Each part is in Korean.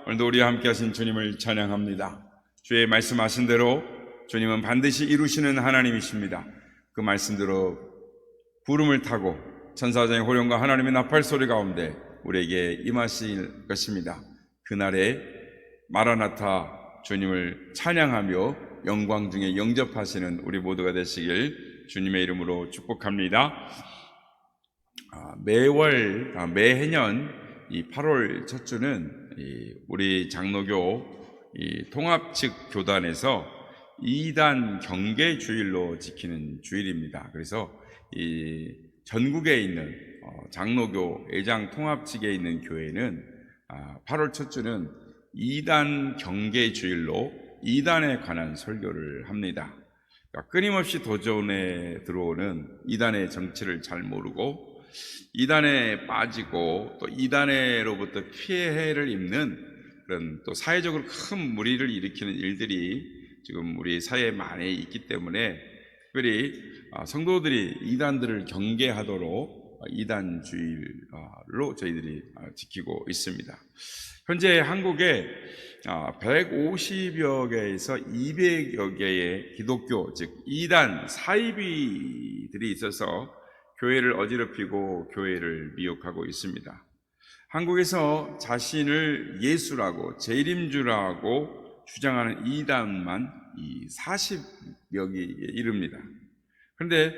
오늘도 우리와 함께 하신 주님을 찬양합니다. 주의 말씀하신 대로 주님은 반드시 이루시는 하나님이십니다. 그 말씀대로 구름을 타고 천사장의 호령과 하나님의 나팔 소리 가운데 우리에게 임하실 것입니다. 그날에 마라나타 주님을 찬양하며 영광 중에 영접하시는 우리 모두가 되시길 주님의 이름으로 축복합니다. 매해년 이 8월 첫 주는 우리 장로교 통합 측 교단에서 2단 경계 주일로 지키는 주일입니다. 그래서 이 전국에 있는 장로교 애장 통합 측에 있는 교회는 8월 첫 주는 2단 경계 주일로 2단에 관한 설교를 합니다. 그러니까 끊임없이 도전에 들어오는 2단의 정치를 잘 모르고 2단에 빠지고 또 2단으로부터 피해를 입는 그런 또 사회적으로 큰 무리를 일으키는 일들이 지금 우리 사회에 많이 있기 때문에 특별히 성도들이 2단들을 경계하도록 2단 주일로 저희들이 지키고 있습니다. 현재 한국에 150여 개에서 200여 개의 기독교 즉 2단 사이비들이 있어서 교회를 어지럽히고 교회를 미혹하고 있습니다. 한국에서 자신을 예수라고 재림주라고 주장하는 2단만 40여기에 이릅니다. 그런데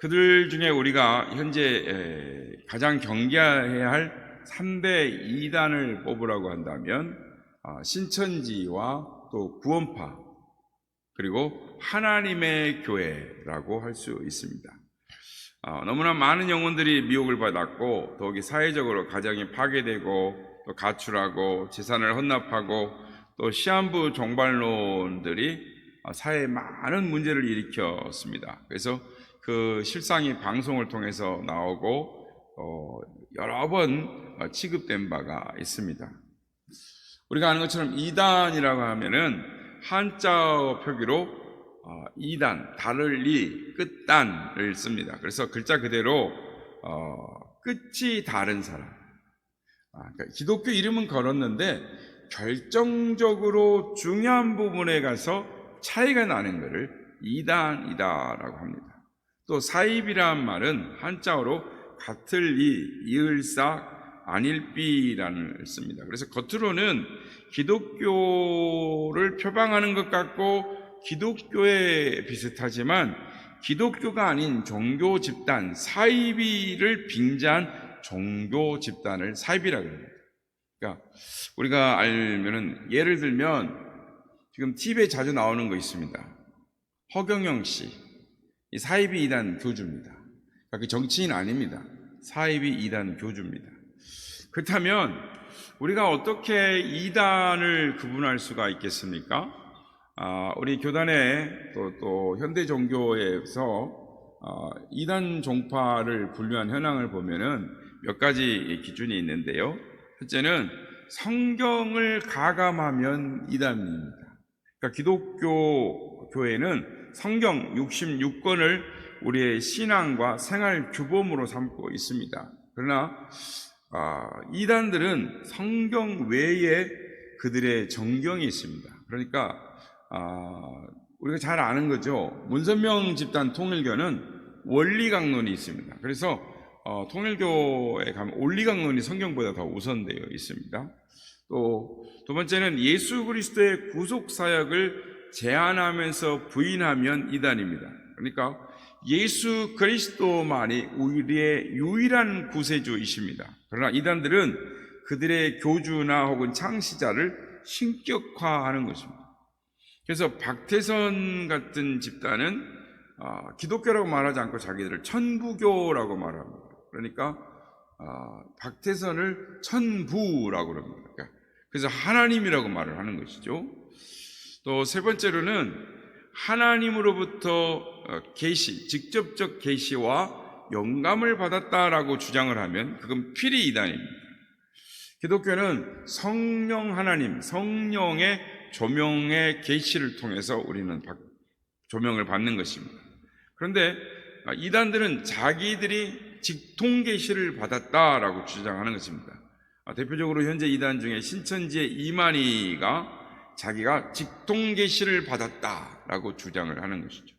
그들 중에 우리가 현재 가장 경계해야 할 3대 2단을 뽑으라고 한다면 신천지와 또 구원파 그리고 하나님의 교회라고 할 수 있습니다. 너무나 많은 영혼들이 미혹을 받았고 더욱이 사회적으로 가정이 파괴되고 또 가출하고 재산을 헌납하고 또 시한부 종발론들이 사회에 많은 문제를 일으켰습니다. 그래서 그 실상이 방송을 통해서 나오고 여러 번 취급된 바가 있습니다. 우리가 아는 것처럼 2단이라고 하면은 한자어 표기로 2단, 달을 리, 끝단을 씁니다. 그래서 글자 그대로 끝이 다른 사람. 그러니까 기독교 이름은 걸었는데 결정적으로 중요한 부분에 가서 차이가 나는 것을 2단이다라고 합니다. 또 사입이라는 말은 한자어로 같을 리, 이을사, 안일비라는 씁니다. 그래서 겉으로는 기독교를 표방하는 것 같고 기독교에 비슷하지만 기독교가 아닌 종교 집단 사이비를 빙자한 종교 집단을 사이비라고 합니다. 그러니까 우리가 알면은 예를 들면 지금 TV에 자주 나오는 거 있습니다. 허경영 씨, 이 사이비 2단 교주입니다. 그러니까 그 정치인 아닙니다. 사이비 2단 교주입니다. 그렇다면 우리가 어떻게 2단을 구분할 수가 있겠습니까? 우리 교단에 또 현대 종교에서 2단 종파를 분류한 현황을 보면은 몇 가지 기준이 있는데요. 첫째는 성경을 가감하면 2단입니다. 그러니까 기독교 교회는 성경 66권을 우리의 신앙과 생활 규범으로 삼고 있습니다. 그러나 2단들은 성경 외에 그들의 정경이 있습니다. 그러니까 우리가 잘 아는 거죠. 문선명 집단 통일교는 원리강론이 있습니다. 그래서 통일교에 가면 원리강론이 성경보다 더 우선되어 있습니다. 또 두 번째는 예수 그리스도의 구속사역을 제안하면서 부인하면 2단입니다. 그러니까 예수 그리스도만이 우리의 유일한 구세주이십니다. 그러나 2단들은 그들의 교주나 혹은 창시자를 신격화하는 것입니다. 그래서 박태선 같은 집단은 기독교라고 말하지 않고 자기들을 천부교라고 말합니다. 그러니까 박태선을 천부라고 그럽니다. 그래서 하나님이라고 말을 하는 것이죠. 또 세 번째로는 하나님으로부터 계시, 직접적 계시와 영감을 받았다라고 주장을 하면 그건 필히 2단입니다. 기독교는 성령 하나님, 성령의 조명의 계시를 통해서 우리는 조명을 받는 것입니다. 그런데 2단들은 자기들이 직통 계시를 받았다라고 주장하는 것입니다. 대표적으로 현재 이단 중에 신천지의 이만희가 자기가 직통계시를 받았다라고 주장을 하는 것이죠.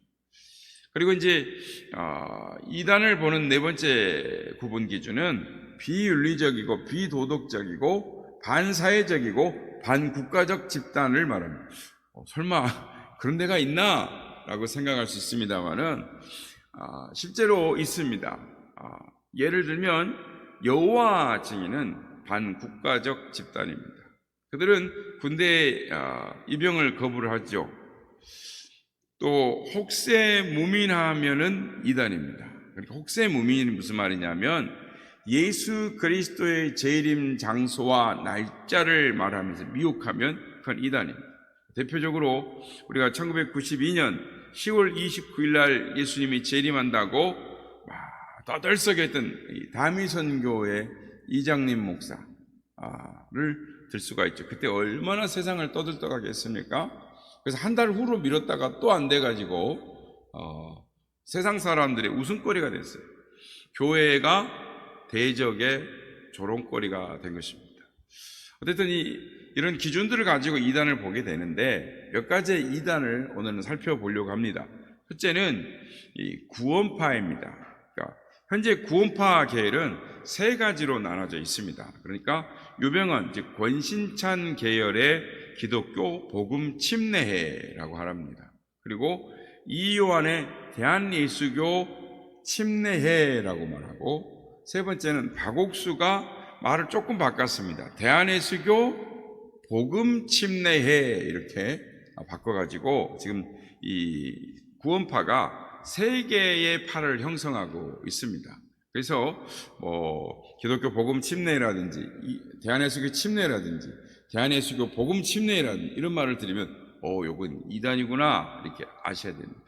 그리고 이제 이단을 보는 네 번째 구분 기준은 비윤리적이고 비도덕적이고 반사회적이고 반국가적 집단을 말합니다. 설마 그런 데가 있나? 라고 생각할 수 있습니다만은 실제로 있습니다. 예를 들면 여호와 증인은 반국가적 집단입니다. 그들은 군대 입영을 거부를 하죠. 또 혹세무민하면은 이단입니다. 그러니까 혹세무민이 무슨 말이냐면 예수 그리스도의 재림 장소와 날짜를 말하면서 미혹하면 그건 이단입니다. 대표적으로 우리가 1992년 10월 29일 날 예수님이 재림한다고 떠들썩했던 다미선교회 이장님 목사를 들 수가 있죠. 그때 얼마나 세상을 떠들떡하겠습니까? 그래서 한 달 후로 미뤘다가 또 안 돼가지고 세상 사람들의 웃음거리가 됐어요. 교회가 대적의 조롱거리가 된 것입니다. 어쨌든 이런 기준들을 가지고 이단을 보게 되는데 몇 가지의 이단을 오늘은 살펴보려고 합니다. 첫째는 이 구원파입니다. 그러니까 현재 구원파 계열은 세 가지로 나눠져 있습니다. 그러니까 유병헌, 즉 권신찬 계열의 기독교 복음 침례회라고 합니다. 그리고 이요한의 대한예수교 침례회라고 말하고, 세 번째는 박옥수가 말을 조금 바꿨습니다. 대한예수교 복음 침례회 이렇게 바꿔가지고 지금 이 구원파가 세 개의 파를 형성하고 있습니다. 그래서 기독교 복음 침례라든지 대한예수교 침례라든지 대한예수교 복음 침례라든지 이런 말을 들으면 요건 이단이구나 이렇게 아셔야 됩니다.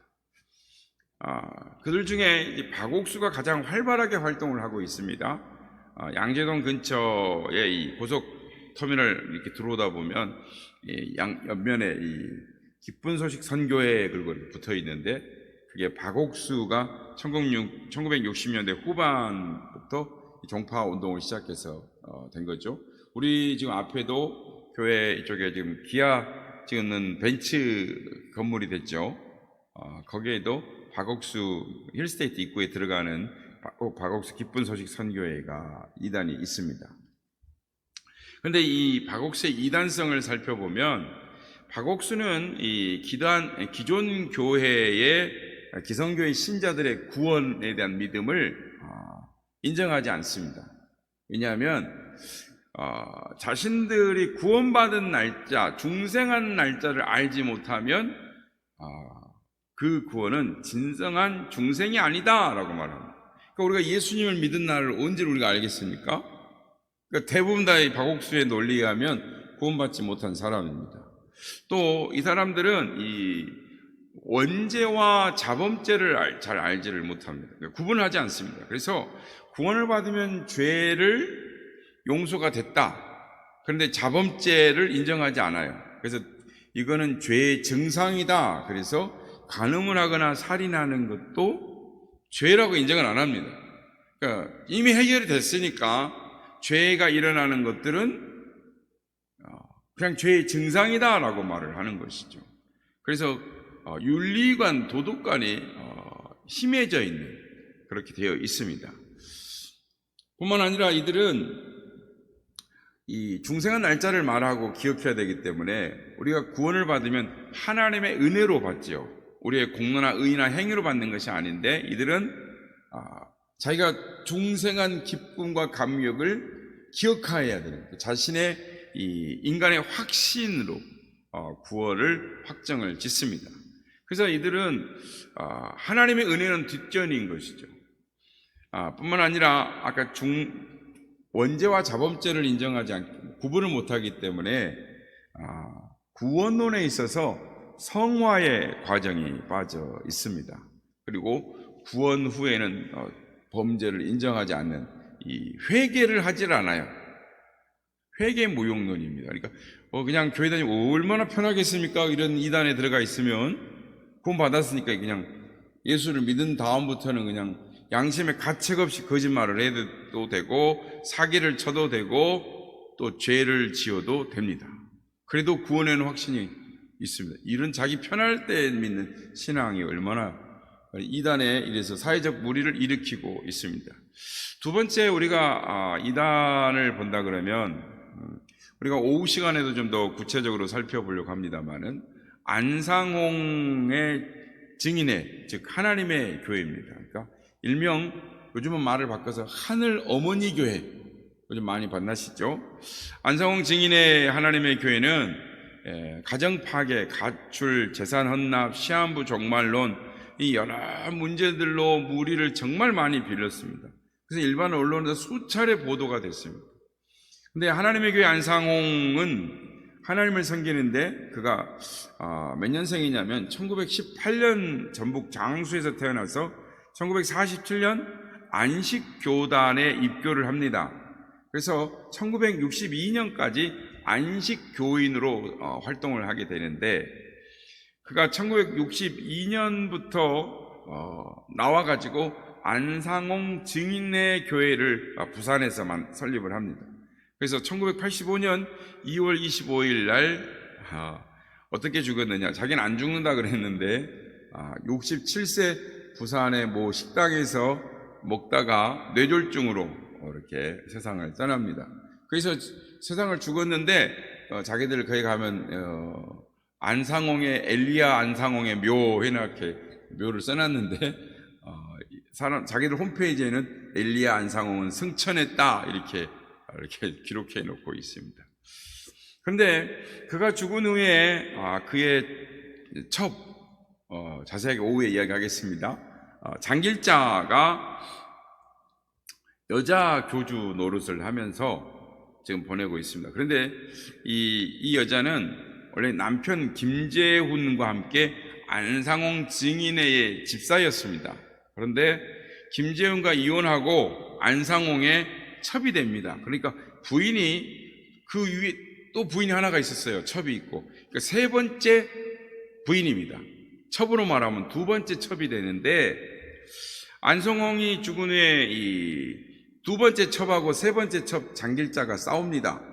그들 중에 이제 박옥수가 가장 활발하게 활동을 하고 있습니다. 양재동 근처에 이 고속 터미널 이렇게 들어오다 보면 옆면에 이 기쁜 소식 선교회 그리고 붙어 있는데, 그게 박옥수가 1960년대 후반부터 종파 운동을 시작해서 된 거죠. 우리 지금 앞에도 교회 이쪽에 지금 기아 찍는 벤츠 건물이 됐죠. 거기에도 박옥수 힐스테이트 입구에 들어가는 박옥수 기쁜 소식 선교회가 이단이 있습니다. 그런데 이 박옥수의 이단성을 살펴보면 박옥수는 이 기존 교회의 기성교회 신자들의 구원에 대한 믿음을 인정하지 않습니다. 왜냐하면 자신들이 구원받은 날짜, 중생한 날짜를 알지 못하면 그 구원은 진정한 중생이 아니다라고 말합니다. 그러니까 우리가 예수님을 믿은 날을 언제 우리가 알겠습니까? 그러니까 대부분 다 이 박옥수의 논리에 의하면 구원받지 못한 사람입니다. 또 이 사람들은 이 원죄와 자범죄를 잘 알지를 못합니다. 그러니까 구분을 하지 않습니다. 그래서 구원을 받으면 죄를 용서가 됐다. 그런데 자범죄를 인정하지 않아요. 그래서 이거는 죄의 증상이다. 그래서 간음을 하거나 살인하는 것도 죄라고 인정을 안 합니다. 그러니까 이미 해결이 됐으니까 죄가 일어나는 것들은 그냥 죄의 증상이다라고 말을 하는 것이죠. 그래서 윤리관, 도덕관이 심해져 있는 그렇게 되어 있습니다. 뿐만 아니라 이들은 이 중생한 날짜를 말하고 기억해야 되기 때문에 우리가 구원을 받으면 하나님의 은혜로 받지요. 우리의 공로나 의나 행위로 받는 것이 아닌데, 이들은 자기가 중생한 기쁨과 감격을 기억해야 되는 자신의 이 인간의 확신으로 구원을 확정을 짓습니다. 그래서 이들은 하나님의 은혜는 뒷전인 것이죠. 뿐만 아니라 아까 원죄와 자범죄를 인정하지 않고 구분을 못하기 때문에 구원론에 있어서 성화의 과정이 빠져 있습니다. 그리고 구원 후에는 범죄를 인정하지 않는 이 회개를 하질 않아요. 회개 무용론입니다. 그러니까 그냥 교회 다니고 얼마나 편하겠습니까? 이런 이단에 들어가 있으면 구원 받았으니까 그냥 예수를 믿은 다음부터는 그냥 양심에 가책 없이 거짓말을 해도 되고 사기를 쳐도 되고 또 죄를 지어도 됩니다. 그래도 구원에는 확신이 있습니다. 이런 자기 편할 때 믿는 신앙이 얼마나 이단에 이래서 사회적 무리를 일으키고 있습니다. 두 번째, 우리가 이단을 본다 그러면 우리가 오후 시간에도 좀 더 구체적으로 살펴보려고 합니다만은 안상홍의 증인의, 즉 하나님의 교회입니다. 그러니까 일명 요즘은 말을 바꿔서 하늘 어머니 교회, 요즘 많이 만나시죠? 안상홍 증인의 하나님의 교회는 가정 파괴, 가출, 재산 헌납, 시한부 종말론, 이 여러 문제들로 무리를 정말 많이 빌렸습니다. 그래서 일반 언론에서 수차례 보도가 됐습니다. 근데 하나님의 교회 안상홍은 하나님을 섬기는데 그가 몇 년생이냐면 1918년 전북 장수에서 태어나서 1947년 안식교단에 입교를 합니다. 그래서 1962년까지 안식교인으로 활동을 하게 되는데, 그가 1962년부터 나와가지고 안상홍 증인의 교회를 부산에서만 설립을 합니다. 그래서 1985년 2월 25일 날 어떻게 죽었느냐, 자기는 안 죽는다 그랬는데 67세 부산의 모 식당에서 먹다가 뇌졸중으로 이렇게 세상을 떠납니다. 그래서 세상을 죽었는데 자기들 거기 가면 안상홍의 엘리야 안상홍의 묘 해놓게 묘를 써놨는데 자기들 홈페이지에는 엘리야 안상홍은 승천했다 이렇게 기록해 놓고 있습니다. 그런데 그가 죽은 후에 그의 첩, 자세하게 오후에 이야기하겠습니다. 장길자가 여자 교주 노릇을 하면서 지금 보내고 있습니다. 그런데 이 여자는 원래 남편 김재훈과 함께 안상홍 증인회의 집사였습니다. 그런데 김재훈과 이혼하고 안상홍의 첩이 됩니다. 그러니까 부인이 그 위에 또 부인이 하나가 있었어요. 첩이 있고. 그러니까 세 번째 부인입니다. 첩으로 말하면 두 번째 첩이 되는데, 안상홍이 죽은 후에 이 두 번째 첩하고 세 번째 첩 장길자가 싸웁니다.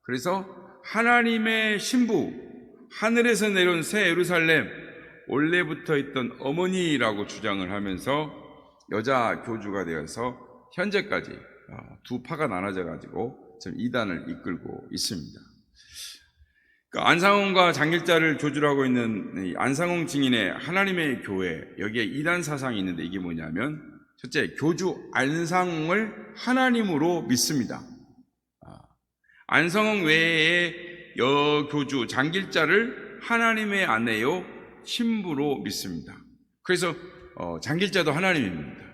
그래서 하나님의 신부, 하늘에서 내려온 새 예루살렘, 원래부터 있던 어머니라고 주장을 하면서 여자 교주가 되어서 현재까지 두 파가 나눠져 가지고 지금 이단을 이끌고 있습니다. 그러니까 안상홍과 장길자를 교주라고 있는 안상홍 증인의 하나님의 교회, 여기에 이단 사상이 있는데, 이게 뭐냐면 첫째, 교주 안상홍을 하나님으로 믿습니다. 안상홍 외에 여교주 장길자를 하나님의 아내요 신부로 믿습니다. 그래서 장길자도 하나님입니다.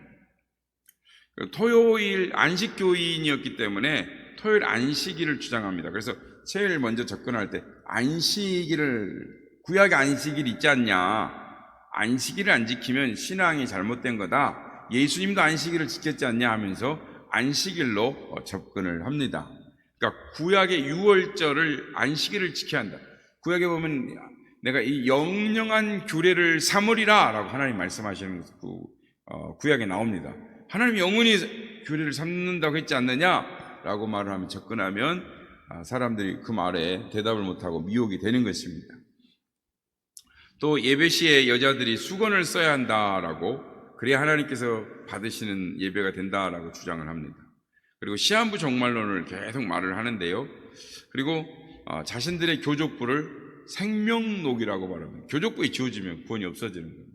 토요일 안식교인이었기 때문에 토요일 안식일을 주장합니다. 그래서 제일 먼저 접근할 때 안식일을, 구약에 안식일 있지 않냐, 안식일을 안 지키면 신앙이 잘못된 거다, 예수님도 안식일을 지켰지 않냐 하면서 안식일로 접근을 합니다. 그러니까 구약의 유월절을 안식일을 지켜야 한다. 구약에 보면 내가 이 영영한 규례를 삼으리라 라고 하나님 말씀하시는 구약에 나옵니다. 하나님이 영원히 규례를 삼는다고 했지 않느냐 라고 말을 하면, 접근하면 사람들이 그 말에 대답을 못하고 미혹이 되는 것입니다. 또 예배 시에 여자들이 수건을 써야 한다라고, 그래야 하나님께서 받으시는 예배가 된다라고 주장을 합니다. 그리고 시한부 종말론을 계속 말을 하는데요. 그리고 자신들의 교족부를 생명록이라고 말합니다. 교족부에 지워지면 구원이 없어지는 겁니다.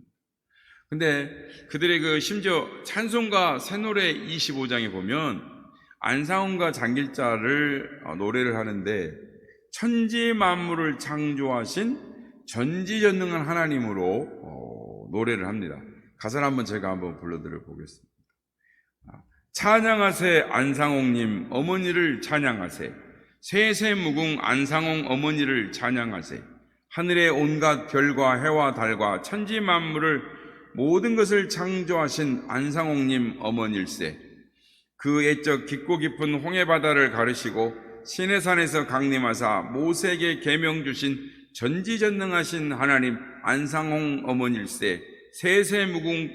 근데 그들의 심지어 찬송가 새노래 25장에 보면 안상홍과 장길자를 노래를 하는데, 천지 만물을 창조하신 전지전능한 하나님으로 노래를 합니다. 가사를 한번 제가 한번 불러드려 보겠습니다. 찬양하세 안상홍님 어머니를 찬양하세, 세세무궁 안상홍 어머니를 찬양하세, 하늘의 온갖 별과 해와 달과 천지 만물을 모든 것을 창조하신 안상홍님 어머니일세, 그 옛적 깊고 깊은 홍해바다를 가르시고 시내산에서 강림하사 모세에게 계명 주신 전지전능하신 하나님 안상홍 어머니일세, 세세무궁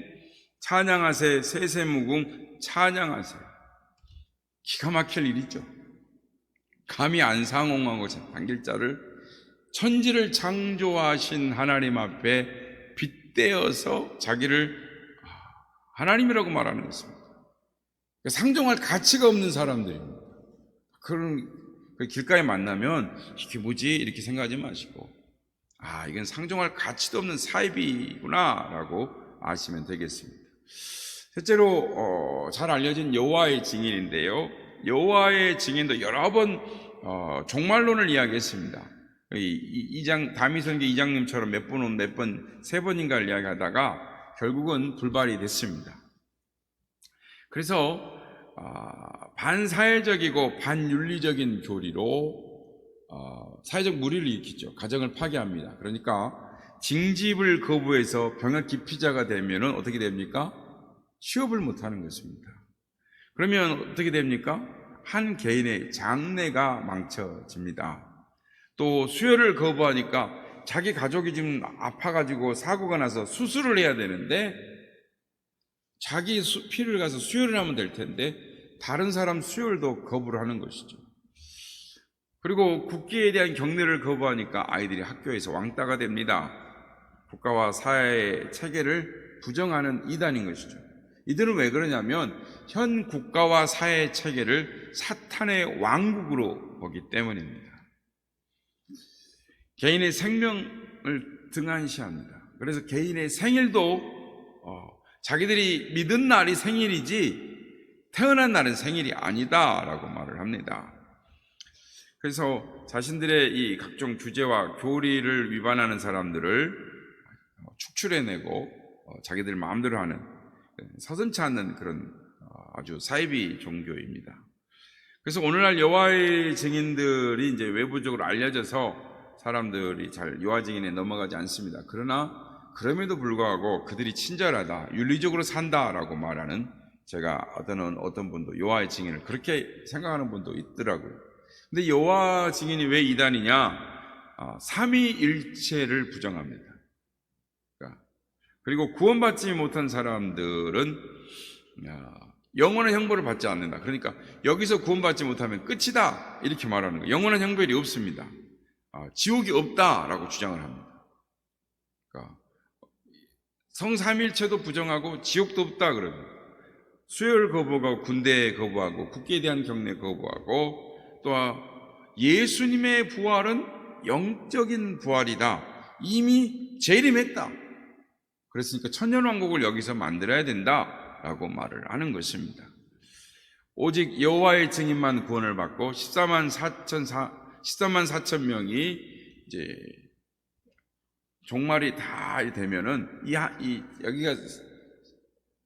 찬양하세, 세세무궁 찬양하세. 기가 막힐 일이죠. 감히 안 상홍하고 당길 자를 천지를 창조하신 하나님 앞에 빗대어서 자기를 하나님이라고 말하는 것입니다. 상종할 가치가 없는 사람들입니다. 그런 길가에 만나면 이게 뭐지? 이렇게 생각하지 마시고 이건 상종할 가치도 없는 사이비구나 라고 아시면 되겠습니다. 셋째로 잘 알려진 여호와의 증인인데요, 여호와의 증인도 여러 번 종말론을 이야기했습니다. 다미선교 2장님처럼 세 번인가를 이야기하다가 결국은 불발이 됐습니다. 그래서 반사회적이고 반윤리적인 교리로 사회적 무리를 일으키죠. 가정을 파괴합니다. 그러니까 징집을 거부해서 병역 기피자가 되면 어떻게 됩니까? 취업을 못하는 것입니다. 그러면 어떻게 됩니까? 한 개인의 장래가 망쳐집니다. 또 수혈을 거부하니까 자기 가족이 지금 아파가지고 사고가 나서 수술을 해야 되는데 자기 피를 가서 수혈을 하면 될 텐데 다른 사람 수혈도 거부를 하는 것이죠. 그리고 국기에 대한 경례를 거부하니까 아이들이 학교에서 왕따가 됩니다. 국가와 사회의 체계를 부정하는 이단인 것이죠. 이들은 왜 그러냐면 현 국가와 사회 체계를 사탄의 왕국으로 보기 때문입니다. 개인의 생명을 등한시합니다. 그래서 개인의 생일도 자기들이 믿은 날이 생일이지 태어난 날은 생일이 아니다라고 말을 합니다. 그래서 자신들의 이 각종 규제와 교리를 위반하는 사람들을 축출해내고 자기들 마음대로 하는 서슴지 않는 그런 아주 사이비 종교입니다. 그래서 오늘날 여호와의 증인들이 이제 외부적으로 알려져서 사람들이 잘 여호와 증인에 넘어가지 않습니다. 그러나 그럼에도 불구하고 그들이 친절하다, 윤리적으로 산다라고 말하는, 제가 어떤 분도 여호와의 증인을 그렇게 생각하는 분도 있더라고요. 근데 여호와 증인이 왜 이단이냐? 삼위일체를 부정합니다. 그리고 구원받지 못한 사람들은 영원한 형벌을 받지 않는다. 그러니까 여기서 구원받지 못하면 끝이다 이렇게 말하는 거예요. 영원한 형벌이 없습니다. 지옥이 없다라고 주장을 합니다. 그러니까 성삼일체도 부정하고 지옥도 없다 그러고, 수혈 거부하고 군대 거부하고 국기에 대한 경례 거부하고, 또 예수님의 부활은 영적인 부활이다, 이미 재림했다, 그랬으니까 천년왕국을 여기서 만들어야 된다라고 말을 하는 것입니다. 오직 여호와의 증인만 구원을 받고 14만 4천 명이 이제 종말이 다 되면은 여기가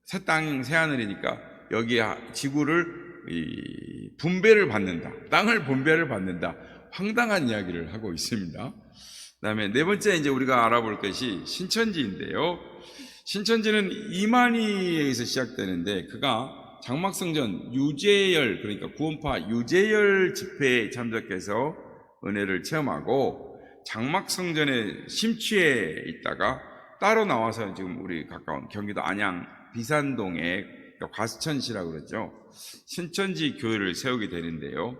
새 땅 새 하늘이니까 여기 지구를 분배를 받는다, 땅을 분배를 받는다, 황당한 이야기를 하고 있습니다. 그다음에 네 번째 이제 우리가 알아볼 것이 신천지인데요. 신천지는 이만희에서 시작되는데, 그가 장막성전 유재열, 그러니까 구원파 유재열 집회에 참석해서 은혜를 체험하고 장막성전에 심취해 있다가 따로 나와서 지금 우리 가까운 경기도 안양 비산동에 과수천시라고 그러죠. 신천지 교회를 세우게 되는데요.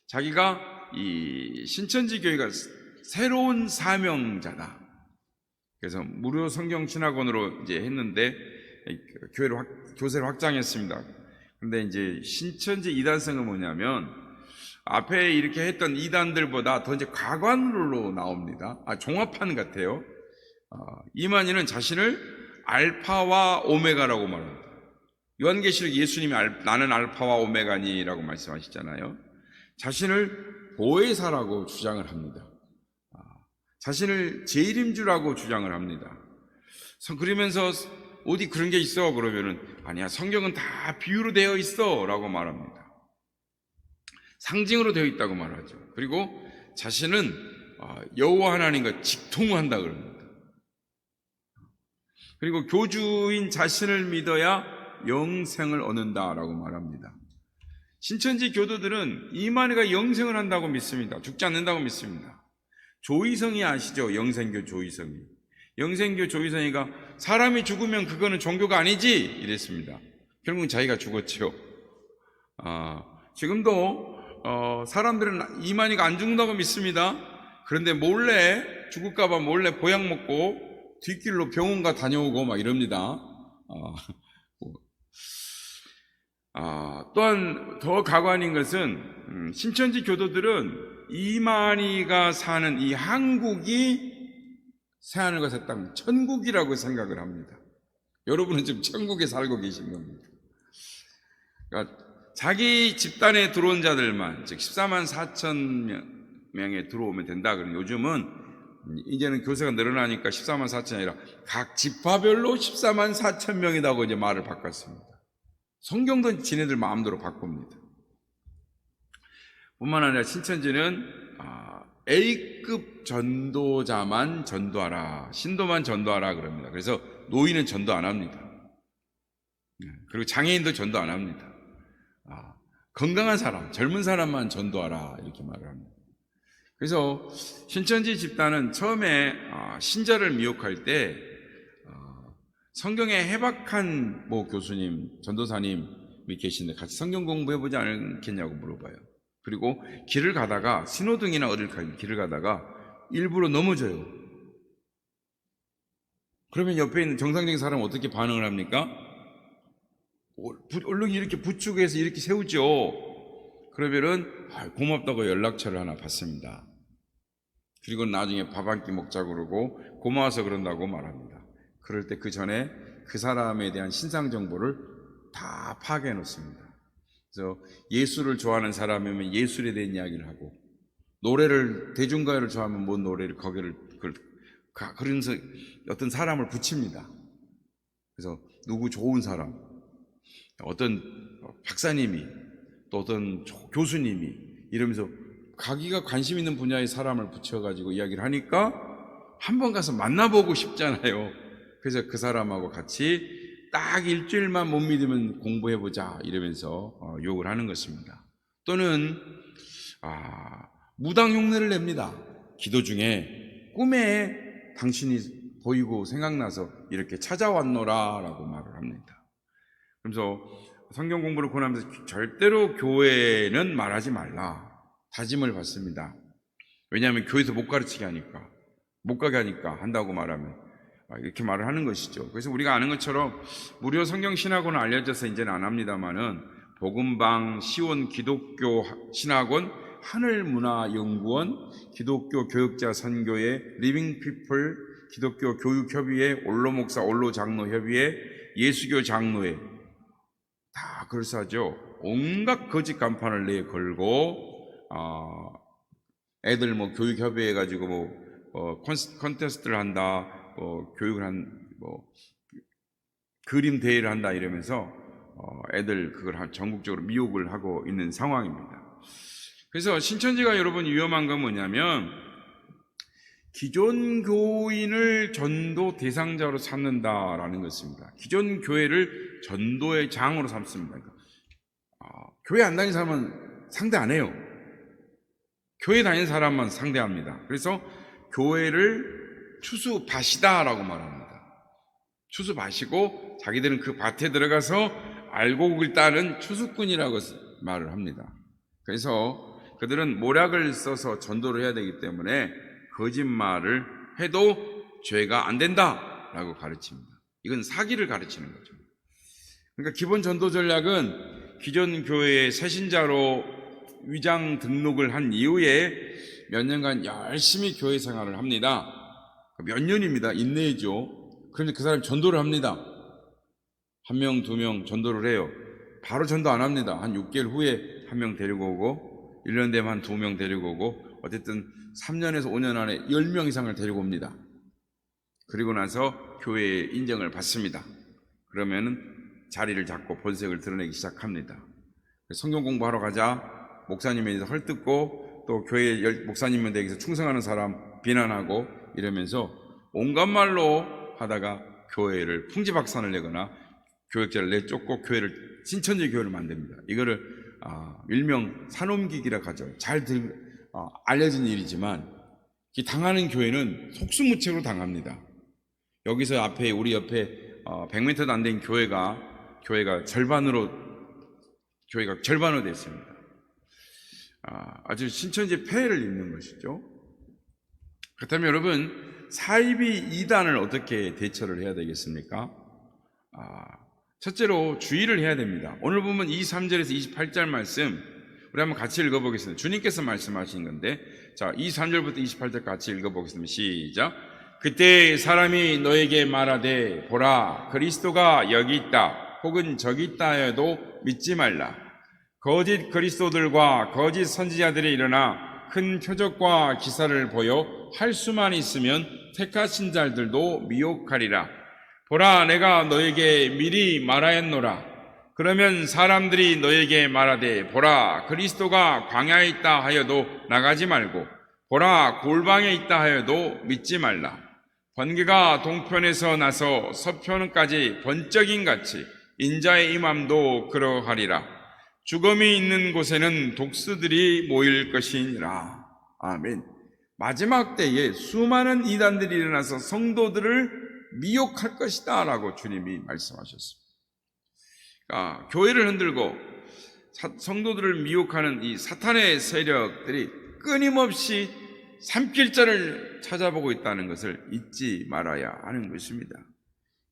자기가 이 신천지 교회가 새로운 사명자다. 그래서 무료 성경 신학원으로 이제 했는데 교세를 확장했습니다. 그런데 이제 신천지 이단성은 뭐냐면 앞에 이렇게 했던 이단들보다 더 이제 과관으로 나옵니다. 종합판 같아요. 이만희는 자신을 알파와 오메가라고 말합니다. 요한계시록 예수님이 나는 알파와 오메가니라고 말씀하시잖아요. 자신을 보혜사라고 주장을 합니다. 자신을 재림주라고 주장을 합니다. 그러면서 어디 그런 게 있어? 그러면은 아니야, 성경은 다 비유로 되어 있어 라고 말합니다. 상징으로 되어 있다고 말하죠. 그리고 자신은 여호와 하나님과 직통한다 그럽니다. 그리고 교주인 자신을 믿어야 영생을 얻는다라고 말합니다. 신천지 교도들은 이만희가 영생을 한다고 믿습니다. 죽지 않는다고 믿습니다. 조이성이 아시죠? 영생교 조이성이. 영생교 조이성이가 사람이 죽으면 그거는 종교가 아니지 이랬습니다. 결국은 자기가 죽었죠. 지금도 사람들은 이만희가 안 죽는다고 믿습니다. 그런데 몰래 죽을까봐 몰래 보약 먹고 뒷길로 병원가 다녀오고 막 이럽니다. 또한 더 가관인 것은 신천지 교도들은 이만희가 사는 이 한국이 새하늘과 새 땅, 천국이라고 생각을 합니다. 여러분은 지금 천국에 살고 계신 겁니다. 그러니까 자기 집단에 들어온 자들만, 즉 14만 4천 명에 들어오면 된다. 그러면 요즘은 이제는 교세가 늘어나니까 14만 4천이 아니라 각 지파별로 14만 4천 명이라고 이제 말을 바꿨습니다. 성경도 지네들 마음대로 바꿉니다. 뿐만 아니라 신천지는 A급 전도자만 전도하라, 신도만 전도하라 그럽니다. 그래서 노인은 전도 안 합니다. 그리고 장애인도 전도 안 합니다. 건강한 사람, 젊은 사람만 전도하라 이렇게 말을 합니다. 그래서 신천지 집단은 처음에 신자를 미혹할 때 성경에 해박한 교수님, 전도사님이 계신데 같이 성경 공부해보지 않겠냐고 물어봐요. 그리고 길을 가다가 신호등이나 어딜 길을 가다가 일부러 넘어져요. 그러면 옆에 있는 정상적인 사람은 어떻게 반응을 합니까? 얼른 이렇게 부축해서 이렇게 세우죠. 그러면은 고맙다고 연락처를 하나 받습니다. 그리고 나중에 밥 한 끼 먹자고 그러고 고마워서 그런다고 말합니다. 그럴 때 그 전에 그 사람에 대한 신상 정보를 다 파악해 놓습니다. 그래서 예술을 좋아하는 사람이면 예술에 대한 이야기를 하고, 노래를, 대중가요를 좋아하면 뭔 노래를 그러면서 어떤 사람을 붙입니다. 그래서 누구 좋은 사람, 어떤 박사님이, 또 어떤 교수님이 이러면서 자기가 관심 있는 분야의 사람을 붙여가지고 이야기를 하니까 한번 가서 만나보고 싶잖아요. 그래서 그 사람하고 같이 딱 일주일만 못 믿으면 공부해보자 이러면서 욕을 하는 것입니다. 또는 무당 흉내를 냅니다. 기도 중에 꿈에 당신이 보이고 생각나서 이렇게 찾아왔노라 라고 말을 합니다. 그래서 성경 공부를 권하면서 절대로 교회는 말하지 말라 다짐을 받습니다. 왜냐하면 교회에서 못 가르치게 하니까, 못 가게 하니까 한다고 말하면 이렇게 말을 하는 것이죠. 그래서 우리가 아는 것처럼 무료 성경 신학원은 알려져서 이제는 안 합니다만은 복음방, 시온 기독교 신학원, 하늘문화연구원, 기독교 교역자 선교회, 리빙피플, 기독교 교육협의회, 올로목사, 올로장로협의회, 예수교 장로회, 다 그럴싸하죠. 온갖 거짓 간판을 내에 걸고 애들 교육협의회 가지고 콘테스트를 한다, 교육을 그림 대회를 한다 이러면서 애들 그걸 전국적으로 미혹을 하고 있는 상황입니다. 그래서 신천지가 여러분 위험한 건 뭐냐면 기존 교인을 전도 대상자로 삼는다라는 것입니다. 기존 교회를 전도의 장으로 삼습니다. 교회 안 다니는 사람은 상대 안 해요. 교회 다니는 사람만 상대합니다. 그래서 교회를 추수밭이다라고 말합니다. 추수밭이고 자기들은 그 밭에 들어가서 알곡을 따는 추수꾼이라고 말을 합니다. 그래서 그들은 모략을 써서 전도를 해야 되기 때문에 거짓말을 해도 죄가 안 된다라고 가르칩니다. 이건 사기를 가르치는 거죠. 그러니까 기본 전도 전략은 기존 교회의 새신자로 위장 등록을 한 이후에 몇 년간 열심히 교회 생활을 합니다. 몇 년입니다. 인내죠. 그런데 그 사람이 전도를 합니다. 1명, 2명 전도를 해요. 바로 전도 안 합니다. 한 6개월 후에 1명 데리고 오고 1년 되면 한 2명 데리고 오고 어쨌든 3년에서 5년 안에 10명 이상을 데리고 옵니다. 그리고 나서 교회의 인정을 받습니다. 그러면은 자리를 잡고 본색을 드러내기 시작합니다. 성경 공부하러 가자, 목사님에 대해서 헐뜯고 또 교회 목사님에 대해서 충성하는 사람 비난하고 이러면서 온갖 말로 하다가 교회를 풍지박산을 내거나 교역자를 내쫓고 교회를 신천지 교회를 만듭니다. 이거를 일명 산옮기기라 하죠. 잘 알려진 일이지만 당하는 교회는 속수무책으로 당합니다. 여기서 우리 옆에 100m도 안 된 교회가 절반으로 됐습니다. 아주 신천지 폐해를 입는 것이죠. 그렇다면 여러분, 사이비 이단을 어떻게 대처를 해야 되겠습니까? 첫째로 주의를 해야 됩니다. 오늘 보면 23절에서 28절 말씀 우리 한번 같이 읽어보겠습니다. 주님께서 말씀하신 건데, 자, 23절부터 28절 같이 읽어보겠습니다. 시작. 그때 사람이 너에게 말하되 보라 그리스도가 여기 있다 혹은 저기 있다 하여도 믿지 말라. 거짓 그리스도들과 거짓 선지자들이 일어나 큰 표적과 기사를 보여 할 수만 있으면 택하신 자들도 미혹하리라. 보라 내가 너에게 미리 말하였노라. 그러면 사람들이 너에게 말하되 보라 그리스도가 광야에 있다 하여도 나가지 말고 보라 골방에 있다 하여도 믿지 말라. 번개가 동편에서 나서 서편까지 번쩍임같이 인자의 임함도 그러하리라. 죽음이 있는 곳에는 독수들이 모일 것이니라. 아멘. 마지막 때에 수많은 이단들이 일어나서 성도들을 미혹할 것이다 라고 주님이 말씀하셨습니다. 그러니까 교회를 흔들고 성도들을 미혹하는 이 사탄의 세력들이 끊임없이 삼킬자를 찾아보고 있다는 것을 잊지 말아야 하는 것입니다.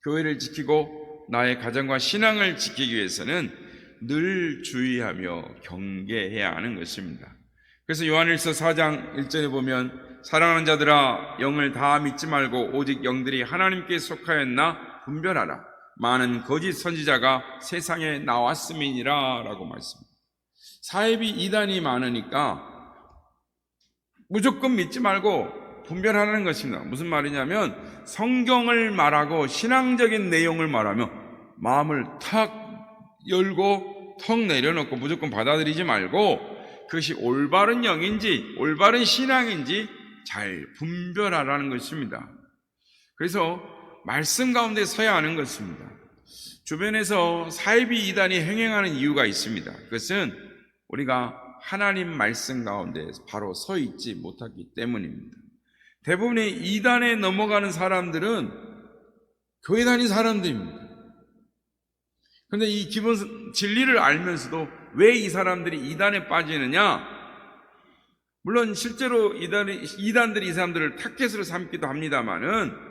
교회를 지키고 나의 가정과 신앙을 지키기 위해서는 늘 주의하며 경계해야 하는 것입니다. 그래서 요한일서 4장 1절에 보면 사랑하는 자들아 영을 다 믿지 말고 오직 영들이 하나님께 속하였나 분별하라. 많은 거짓 선지자가 세상에 나왔음이니라 라고 말씀합니다. 사이비 이단이 많으니까 무조건 믿지 말고 분별하라는 것입니다. 무슨 말이냐면 성경을 말하고 신앙적인 내용을 말하며 마음을 탁 열고 턱 내려놓고 무조건 받아들이지 말고 그것이 올바른 영인지 올바른 신앙인지 잘 분별하라는 것입니다. 그래서 말씀 가운데 서야 하는 것입니다. 주변에서 사이비 이단이 행행하는 이유가 있습니다. 그것은 우리가 하나님 말씀 가운데 바로 서 있지 못하기 때문입니다. 대부분의 이단에 넘어가는 사람들은 교회 다닌 사람들입니다. 그런데 이 기본 진리를 알면서도 왜 이 사람들이 이단에 빠지느냐? 물론 실제로 이단들이 이 사람들을 타겟으로 삼기도 합니다만은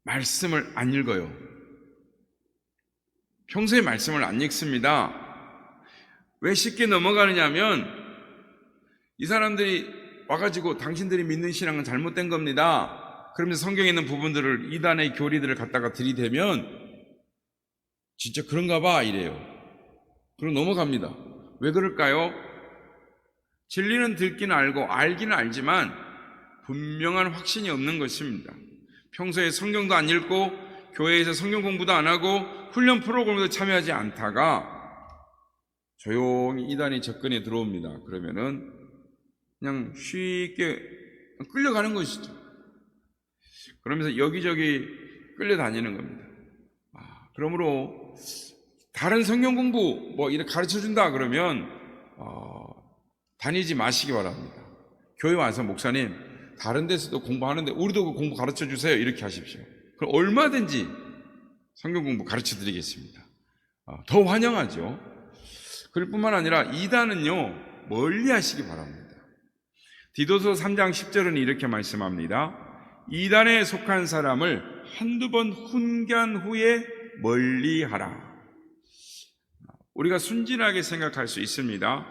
말씀을 안 읽어요. 평소에 말씀을 안 읽습니다. 왜 쉽게 넘어가느냐 하면 이 사람들이 와가지고 당신들이 믿는 신앙은 잘못된 겁니다. 그러면서 성경에 있는 부분들을 이단의 교리들을 갖다가 들이대면 진짜 그런가 봐 이래요. 그럼 넘어갑니다. 왜 그럴까요? 진리는 듣기는 알고 알기는 알지만 분명한 확신이 없는 것입니다. 평소에 성경도 안 읽고 교회에서 성경 공부도 안 하고 훈련 프로그램도 참여하지 않다가 조용히 이단이 접근해 들어옵니다. 그러면은 그냥 쉽게 끌려가는 것이죠. 그러면서 여기저기 끌려다니는 겁니다. 그러므로 다른 성경 공부 이렇게 가르쳐준다 그러면 다니지 마시기 바랍니다. 교회 와서 목사님 다른 데서도 공부하는데 우리도 그 공부 가르쳐주세요 이렇게 하십시오. 그럼 얼마든지 성경 공부 가르쳐드리겠습니다. 더 환영하죠. 그럴 뿐만 아니라 이단은요 멀리 하시기 바랍니다. 디도서 3장 10절은 이렇게 말씀합니다. 이단에 속한 사람을 한두 번 훈계한 후에 멀리하라. 우리가 순진하게 생각할 수 있습니다.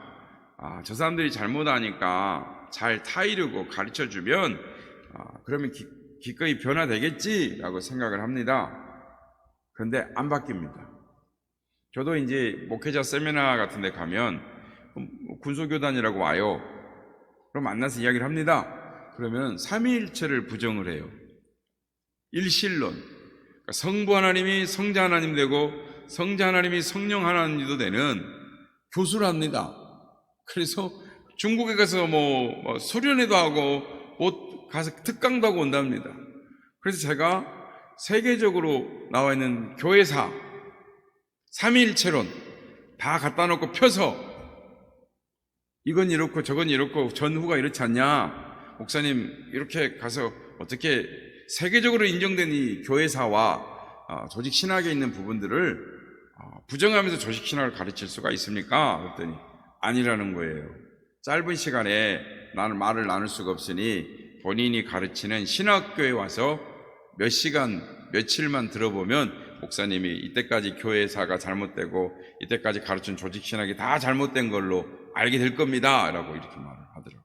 저 사람들이 잘못하니까 잘 타이르고 가르쳐주면 그러면 기꺼이 변화되겠지라고 생각을 합니다. 그런데 안 바뀝니다. 저도 이제 목회자 세미나 같은 데 가면 군소교단이라고 와요. 그럼 만나서 이야기를 합니다. 그러면 삼위일체를 부정을 해요. 일신론. 그러니까 성부 하나님이 성자 하나님 되고 성자 하나님이 성령 하나님도 되는 교수를 합니다. 그래서 중국에 가서 소련회도 하고 가서 특강도 하고 온답니다. 그래서 제가 세계적으로 나와 있는 교회사 삼위일체론 다 갖다 놓고 펴서 이건 이렇고 저건 이렇고 전후가 이렇지 않냐, 목사님 이렇게 가서 어떻게 세계적으로 인정된 이 교회사와 조직 신학에 있는 부분들을 부정하면서 조직신학을 가르칠 수가 있습니까? 그랬더니 아니라는 거예요. 짧은 시간에 나는 말을 나눌 수가 없으니 본인이 가르치는 신학교에 와서 몇 시간, 며칠만 들어보면 목사님이 이때까지 교회사가 잘못되고 이때까지 가르친 조직신학이 다 잘못된 걸로 알게 될 겁니다. 라고 이렇게 말을 하더라고요.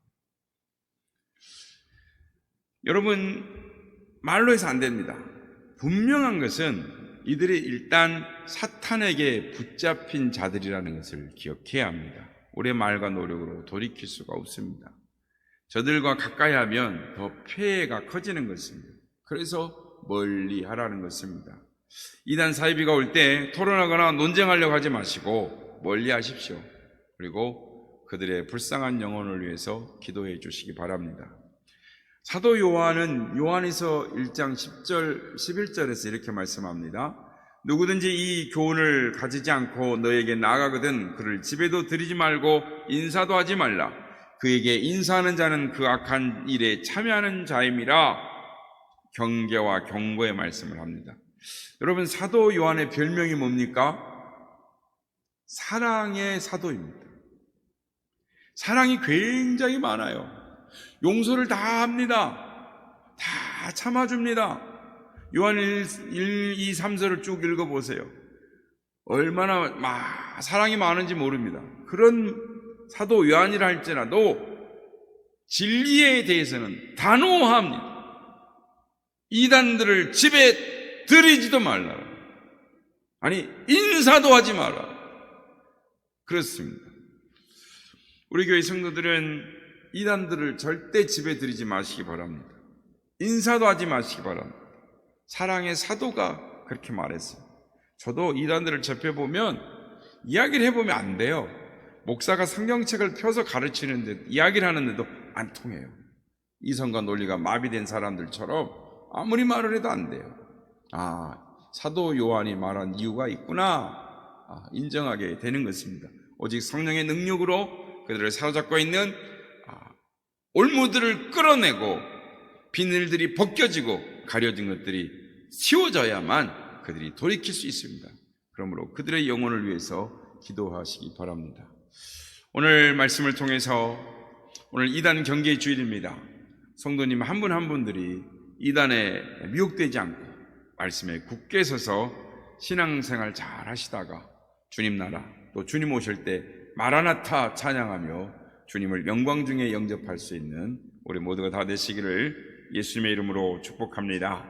여러분, 말로 해서 안 됩니다. 분명한 것은 이들이 일단 사탄에게 붙잡힌 자들이라는 것을 기억해야 합니다. 우리의 말과 노력으로 돌이킬 수가 없습니다. 저들과 가까이 하면 더 폐해가 커지는 것입니다. 그래서 멀리 하라는 것입니다. 이단 사이비가 올 때 토론하거나 논쟁하려고 하지 마시고 멀리 하십시오. 그리고 그들의 불쌍한 영혼을 위해서 기도해 주시기 바랍니다. 사도 요한은 요한에서 1장 10절, 11절에서 이렇게 말씀합니다. 누구든지 이 교훈을 가지지 않고 너에게 나아가거든 그를 집에도 들이지 말고 인사도 하지 말라. 그에게 인사하는 자는 그 악한 일에 참여하는 자임이라. 경계와 경고의 말씀을 합니다. 여러분, 사도 요한의 별명이 뭡니까? 사랑의 사도입니다. 사랑이 굉장히 많아요. 용서를 다 합니다. 다 참아줍니다. 요한 1, 2, 3절을 쭉 읽어보세요. 얼마나 사랑이 많은지 모릅니다. 그런 사도 요한이라 할지라도 진리에 대해서는 단호합니다. 이단들을 집에 들이지도 말라. 아니, 인사도 하지 마라. 그렇습니다. 우리 교회 성도들은 이단들을 절대 집에 들이지 마시기 바랍니다. 인사도 하지 마시기 바랍니다. 사랑의 사도가 그렇게 말했어요. 저도 이단들을 접해보면 이야기를 해보면 안 돼요. 목사가 성경책을 펴서 가르치는데 이야기를 하는데도 안 통해요. 이성과 논리가 마비된 사람들처럼 아무리 말을 해도 안 돼요. 사도 요한이 말한 이유가 있구나, 인정하게 되는 것입니다. 오직 성령의 능력으로 그들을 사로잡고 있는 올무들을 끌어내고 비늘들이 벗겨지고 가려진 것들이 씌워져야만 그들이 돌이킬 수 있습니다. 그러므로 그들의 영혼을 위해서 기도하시기 바랍니다. 오늘 말씀을 통해서 오늘 이단 경계의 주일입니다. 성도님 한 분 한 분들이 이단에 미혹되지 않고 말씀에 굳게 서서 신앙생활 잘 하시다가 주님 나라 또 주님 오실 때 마라나타 찬양하며 주님을 영광 중에 영접할 수 있는 우리 모두가 다 되시기를 예수님의 이름으로 축복합니다.